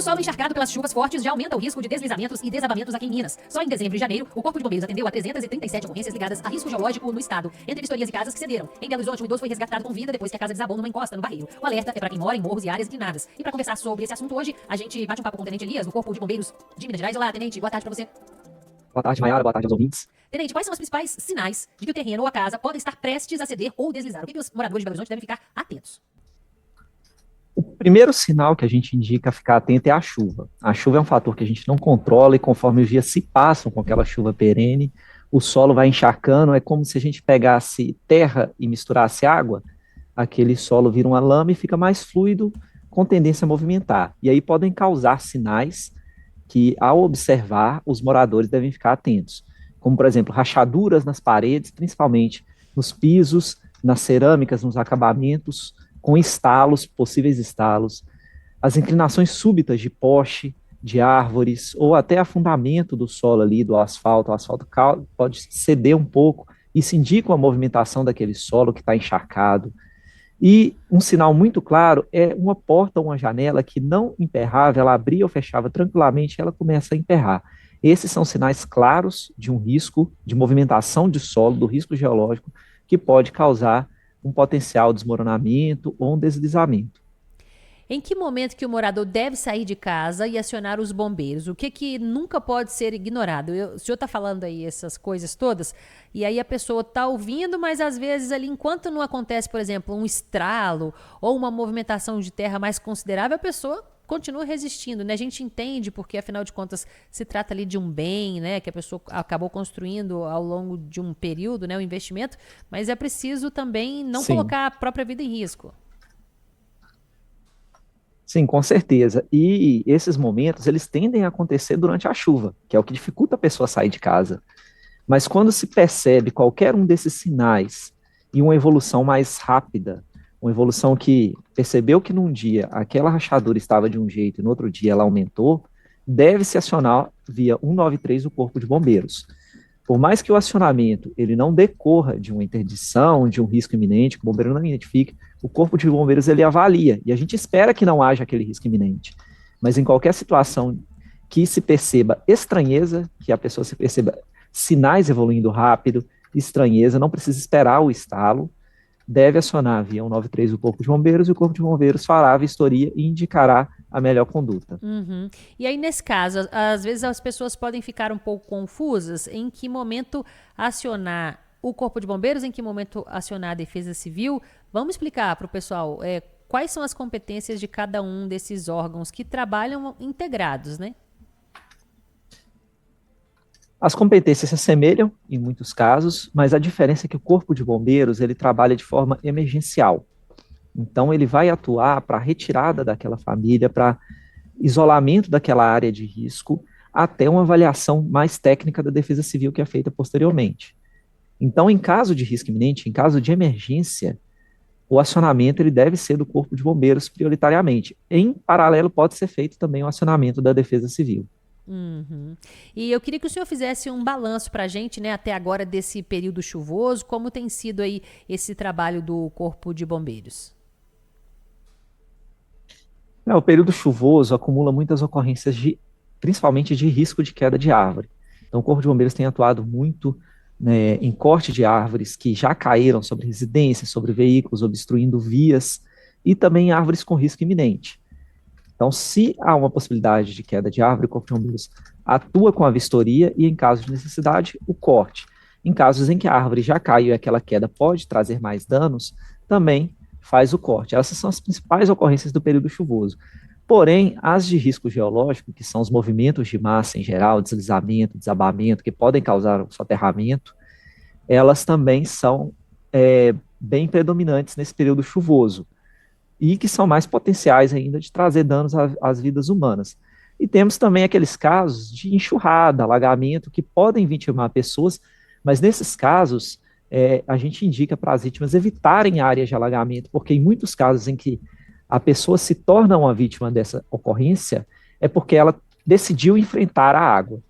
solo encharcado pelas chuvas fortes já aumenta o risco de deslizamentos e desabamentos aqui em Minas. Só em dezembro e janeiro, o Corpo de Bombeiros atendeu a 337 ocorrências ligadas a risco geológico no estado, entre vistorias e casas que cederam. Em Belo Horizonte, um idoso foi resgatado com vida depois que a casa desabou numa encosta no barreiro. O alerta é para quem mora em morros e áreas inclinadas. E para conversar sobre esse assunto hoje, a gente bate um papo com o Tenente Elias, do Corpo de Bombeiros de Minas Gerais. Olá, Tenente, boa tarde para você. Boa tarde, Maiara. Boa tarde aos ouvintes. Tenente, quais são os principais sinais de que o terreno ou a casa podem estar prestes a ceder ou deslizar? O que os moradores de Belo Horizonte devem ficar atentos? O primeiro sinal que a gente indica ficar atento é a chuva. A chuva é um fator que a gente não controla e conforme os dias se passam com aquela chuva perene, o solo vai encharcando, é como se a gente pegasse terra e misturasse água, aquele solo vira uma lama e fica mais fluido, com tendência a movimentar. E aí podem causar sinais que, ao observar, os moradores devem ficar atentos. Como, por exemplo, rachaduras nas paredes, principalmente nos pisos, nas cerâmicas, nos acabamentos, com estalos, possíveis estalos, as inclinações súbitas de poste, de árvores, ou até afundamento do solo ali, do asfalto. O asfalto pode ceder um pouco, isso indica uma movimentação daquele solo que está encharcado. E um sinal muito claro é uma porta ou uma janela que não emperrava, ela abria ou fechava tranquilamente, ela começa a emperrar. Esses são sinais claros de um risco de movimentação de solo, do risco geológico, que pode causar um potencial desmoronamento ou um deslizamento. Em que momento que o morador deve sair de casa e acionar os bombeiros? O que nunca pode ser ignorado? O senhor está falando aí essas coisas todas, e aí a pessoa está ouvindo, mas às vezes ali, enquanto não acontece, por exemplo, um estralo ou uma movimentação de terra mais considerável, a pessoa continua resistindo, né? A gente entende porque, afinal de contas, se trata ali de um bem, né? Que a pessoa acabou construindo ao longo de um período, né? O investimento, mas é preciso também não Sim. colocar a própria vida em risco. Sim, com certeza. E esses momentos, eles tendem a acontecer durante a chuva, que é o que dificulta a pessoa sair de casa. Mas quando se percebe qualquer um desses sinais e uma evolução mais rápida, uma evolução que percebeu que num dia aquela rachadura estava de um jeito e no outro dia ela aumentou, deve-se acionar via 193 o Corpo de Bombeiros. Por mais que o acionamento ele não decorra de uma interdição, de um risco iminente, que o bombeiro não identifique, o Corpo de Bombeiros ele avalia, e a gente espera que não haja aquele risco iminente. Mas em qualquer situação que se perceba estranheza, que a pessoa se perceba sinais evoluindo rápido, estranheza, não precisa esperar o estalo, deve acionar via 193 o Corpo de Bombeiros, e o Corpo de Bombeiros fará a vistoria e indicará a melhor conduta. Uhum. E aí, nesse caso, às vezes as pessoas podem ficar um pouco confusas em que momento acionar o Corpo de Bombeiros, em que momento acionar a Defesa Civil. Vamos explicar para o pessoal quais são as competências de cada um desses órgãos que trabalham integrados, né? As competências se assemelham em muitos casos, mas a diferença é que o Corpo de Bombeiros ele trabalha de forma emergencial. Então ele vai atuar para a retirada daquela família, para isolamento daquela área de risco, até uma avaliação mais técnica da Defesa Civil que é feita posteriormente. Então, em caso de risco iminente, em caso de emergência, o acionamento ele deve ser do Corpo de Bombeiros prioritariamente. Em paralelo, pode ser feito também o acionamento da Defesa Civil. Uhum. E eu queria que o senhor fizesse um balanço para a gente, né, até agora desse período chuvoso, como tem sido aí esse trabalho do Corpo de Bombeiros. O período chuvoso acumula muitas ocorrências, principalmente de risco de queda de árvore. Então, o Corpo de Bombeiros tem atuado muito, né, em corte de árvores que já caíram sobre residências, sobre veículos, obstruindo vias, e também árvores com risco iminente. Então, se há uma possibilidade de queda de árvore, o Corpo de Bombeiros atua com a vistoria e, em caso de necessidade, o corte. Em casos em que a árvore já caiu e aquela queda pode trazer mais danos, também faz o corte. Essas são as principais ocorrências do período chuvoso. Porém, as de risco geológico, que são os movimentos de massa em geral, deslizamento, desabamento, que podem causar o soterramento, elas também são bem predominantes nesse período chuvoso e que são mais potenciais ainda de trazer danos às vidas humanas. E temos também aqueles casos de enxurrada, alagamento, que podem vitimar pessoas, mas nesses casos a gente indica para as vítimas evitarem áreas de alagamento, porque em muitos casos em que a pessoa se torna uma vítima dessa ocorrência, é porque ela decidiu enfrentar a água.